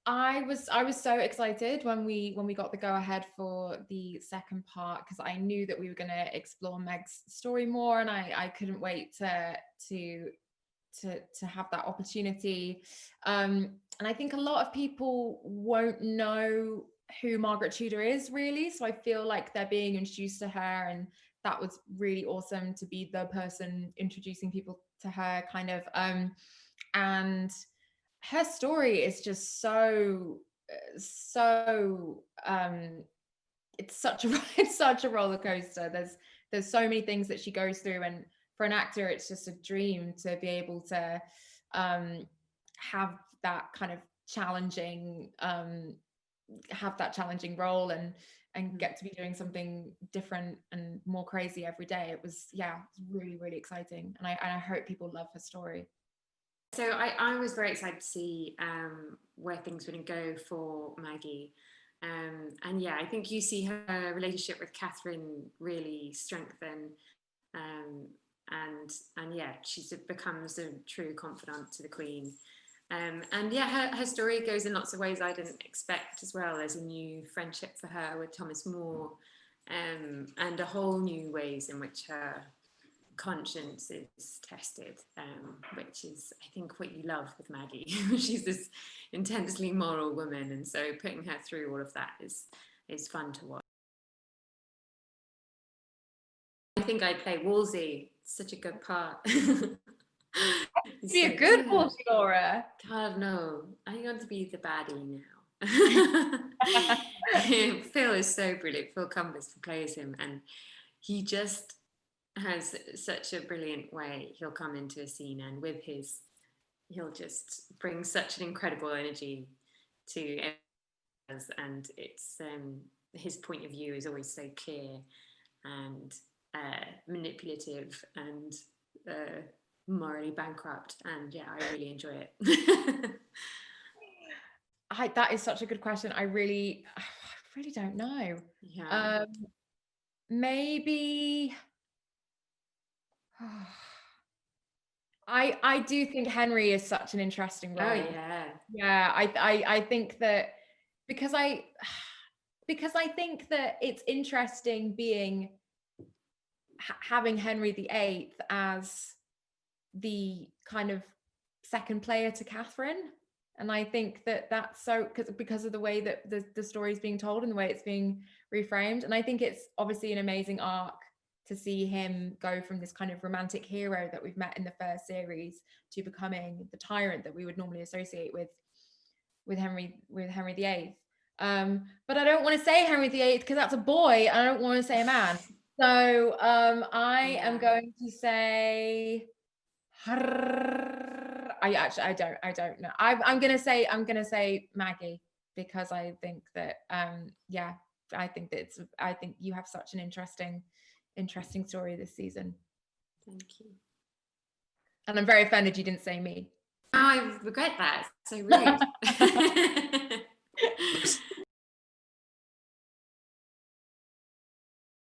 I was so excited when we got the go ahead for the second part, because I knew that we were going to explore Meg's story more, and I couldn't wait to have that opportunity. And I think a lot of people won't know who Margaret Tudor is really, so I feel like they're being introduced to her, and that was really awesome to be the person introducing people to her, kind of. And her story is just so it's such a it's such a roller coaster. There's so many things that she goes through, and for an actor it's just a dream to be able to have that kind of challenging role, and get to be doing something different and more crazy every day. It was really, really exciting, and I hope people love her story. So I was very excited to see where things were going to go for Maggie. And yeah, I think you see her relationship with Catherine really strengthen. And yeah, she becomes a true confidant to the Queen. And yeah, her story goes in lots of ways I didn't expect as well. There's a new friendship for her with Thomas More, and a whole new ways in which her conscience is tested, which is, I think, what you love with Maggie. She's this intensely moral woman, and so putting her through all of that is fun to watch. I think I'd play Wolsey. Such a good part. Be a good Wolsey, Laura. God, no. I want to be the baddie now. Phil is so brilliant. Phil Cumbers plays him, and he just has such a brilliant way. He'll come into a scene, and he'll just bring such an incredible energy to us, and it's his point of view is always so clear and manipulative and morally bankrupt, and yeah, I really enjoy it. That is such a good question. I really don't know. Yeah. Maybe I do think Henry is such an interesting role. Oh yeah. I think that because I think that it's interesting having Henry VIII as the kind of second player to Catherine. And I think that that's so because of the way that the story is being told and the way it's being reframed. And I think it's obviously an amazing arc to see him go from this kind of romantic hero that we've met in the first series to becoming the tyrant that we would normally associate with Henry VIII. But I don't want to say Henry VIII because that's a boy, and I don't want to say a man. So I am going to say I don't know. I'm gonna say Maggie, because I think that I think you have such an interesting story this season. Thank you. And I'm very offended you didn't say me. I regret that. So rude.